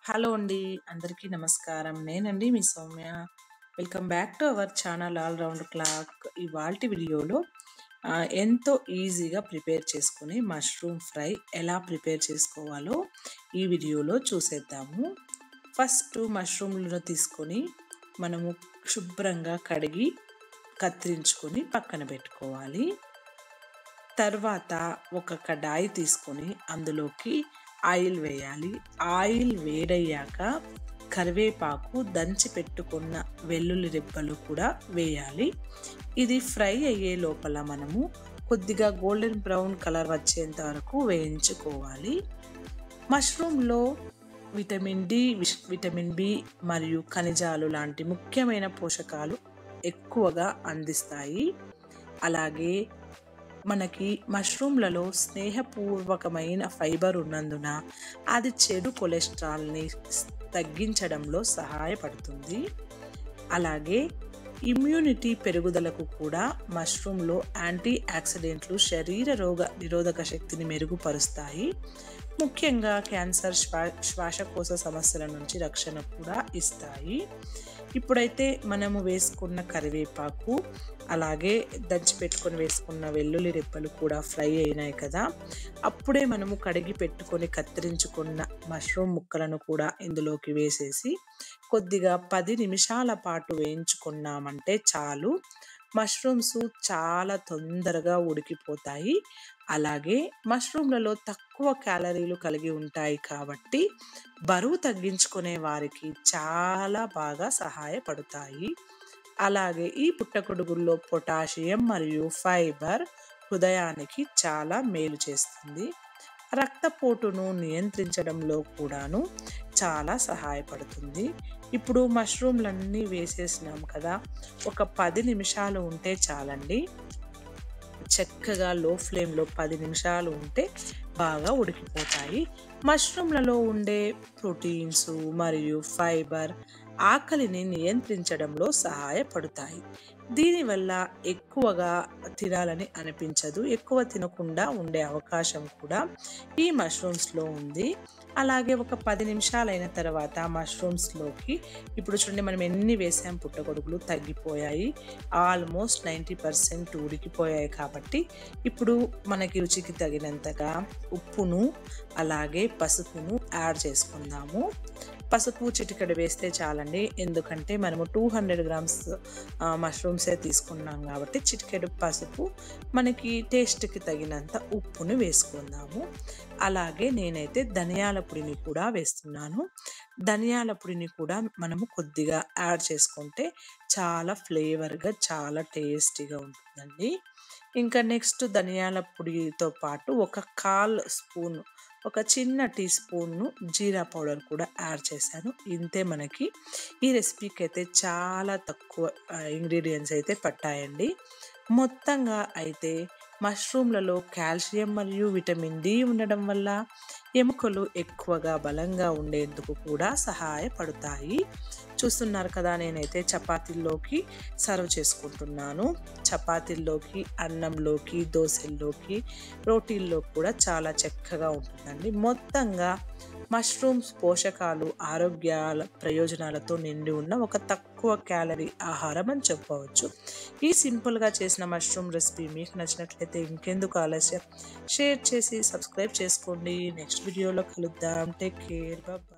Hello అండి. అందరికీ నమస్కారం. నేనండి మీ Soumya. Welcome back to our channel all round clock. ఇవాల్టి వీడియోలో ఎంతో ఈజీగా ప్రిపేర్ చేసుకుని మష్రూమ్ ఫ్రై ఎలా ప్రిపేర్ చేసుకోవాలో ఈ వీడియోలో చూసేద్దాము. ఫస్ట్ మష్రూమ్లను తీసుకొని మనము శుభ్రంగా కడిగి కత్తిరించుకొని పక్కన పెట్టుకోవాలి. తర్వాత ఒక కడాయి తీసుకొని అందులోకి ఆయిల్ వేయాలి. ఆయిల్ వేడయ్యాక కరివేపాకు దంచి పెట్టుకున్న వెల్లుల్లి రెబ్బలు కూడా వేయాలి. ఇది ఫ్రై అయ్యే లోపల మనము కొద్దిగా గోల్డెన్ బ్రౌన్ కలర్ వచ్చేంత వరకు వేయించుకోవాలి. మష్రూమ్లో విటమిన్ డి, విటమిన్ బి మరియు ఖనిజాలు లాంటి ముఖ్యమైన పోషకాలు ఎక్కువగా అందిస్తాయి. అలాగే మనకి మష్రూమ్లలో స్నేహపూర్వకమైన ఫైబర్ ఉన్నందున అది చెడు కొలెస్ట్రాల్ని తగ్గించడంలో సహాయపడుతుంది. అలాగే ఇమ్యూనిటీ పెరుగుదలకు కూడా మష్రూమ్లో యాంటీ ఆక్సిడెంట్లు శరీర రోగ నిరోధక శక్తిని మెరుగుపరుస్తాయి. ముఖ్యంగా క్యాన్సర్, శ్వాసకోశ సమస్యల నుంచి రక్షణ కూడా ఇస్తాయి. ఇప్పుడైతే మనము వేసుకున్న కరివేపాకు అలాగే దంచిపెట్టుకొని వేసుకున్న వెల్లుల్లి రెబ్బలు కూడా ఫ్రై అయినాయి కదా, అప్పుడే మనము కడిగి పెట్టుకొని కత్తిరించుకున్న మష్రూమ్ ముక్కలను కూడా ఇందులోకి వేసేసి కొద్దిగా 10 నిమిషాల పాటు వేయించుకున్నామంటే చాలు. మష్రూమ్స్ చాలా తొందరగా ఉడికిపోతాయి. అలాగే మష్రూమ్లలో తక్కువ క్యాలరీలు కలిగి ఉంటాయి కాబట్టి బరువు తగ్గించుకునే వారికి చాలా బాగా సహాయపడతాయి. అలాగే ఈ పుట్టగొడుగుల్లో పొటాషియం మరియు ఫైబర్ హృదయానికి చాలా మేలు చేస్తుంది. రక్తపోటును నియంత్రించడంలో కూడాను చాలా సహాయపడుతుంది. ఇప్పుడు మష్రూమ్లన్నీ వేసేసినాం కదా, ఒక 10 నిమిషాలు ఉంటే చాలండి. చక్కగా లో ఫ్లేమ్లో 10 నిమిషాలు ఉంటే బాగా ఉడికిపోతాయి. మష్రూమ్లలో ఉండే ప్రోటీన్స్ మరియు ఫైబర్ ఆకలిని నియంత్రించడంలో సహాయపడతాయి. దీనివల్ల ఎక్కువగా తినాలని అనిపించదు. ఎక్కువ తినకుండా ఉండే అవకాశం కూడా ఈ మష్రూమ్స్లో ఉంది. అలాగే ఒక 10 నిమిషాలైన తర్వాత మష్రూమ్స్లోకి ఇప్పుడు చూడండి, మనం ఎన్ని వేసాం, పుట్టగొడుగులు తగ్గిపోయాయి. ఆల్మోస్ట్ 90% ఉడికిపోయాయి. కాబట్టి ఇప్పుడు మనకి రుచికి తగినంతగా ఉప్పును అలాగే పసుపును యాడ్ చేసుకుందాము. పసుపు చిటికెడు వేస్తే చాలండి, ఎందుకంటే మనము 200 గ్రామ్స్ మష్రూమ్సే తీసుకున్నాం కాబట్టి చిటికెడు పసుపు, మనకి టేస్ట్కి తగినంత ఉప్పును వేసుకుందాము. అలాగే నేనైతే ధనియాల పొడిని కూడా వేస్తున్నాను. ధనియాల పొడిని కూడా మనము కొద్దిగా యాడ్ చేసుకుంటే చాలా ఫ్లేవర్గా చాలా టేస్టీగా ఉంటుందండి. ఇంకా నెక్స్ట్ ధనియాల పొడితో పాటు ఒక 1/4 స్పూన్, ఒక చిన్న టీ స్పూన్ను జీరా పౌడర్ కూడా యాడ్ చేశాను. ఇంతే, మనకి ఈ రెసిపీకి అయితే చాలా తక్కువ ఇంగ్రీడియంట్స్ అయితే పట్టాయండి. మొత్తంగా అయితే మష్రూమ్లలో కాల్షియం మరియు విటమిన్ డి ఉండడం వల్ల ఎముకలు ఎక్కువగా బలంగా ఉండేందుకు కూడా సహాయపడతాయి. చూస్తున్నారు కదా, నేనైతే చపాతీల్లోకి సర్వ్ చేసుకుంటున్నాను. చపాతీల్లోకి, అన్నంలోకి, దోశల్లోకి, రోటీల్లో కూడా చాలా చక్కగా ఉంటుందండి. మొత్తంగా మష్రూమ్స్ పోషకాలు, ఆరోగ్యాల ప్రయోజనాలతో నిండి ఉన్న ఒక తక్కువ క్యాలరీ ఆహారం అని చెప్పవచ్చు. ఈ సింపుల్గా చేసిన మష్రూమ్ రెసిపీ మీకు నచ్చినట్లయితే ఇంకెందుకు ఆలస్యం, షేర్ చేసి సబ్స్క్రైబ్ చేసుకోండి. నెక్స్ట్ వీడియోలో కలుద్దాం. Take care. బాయ్.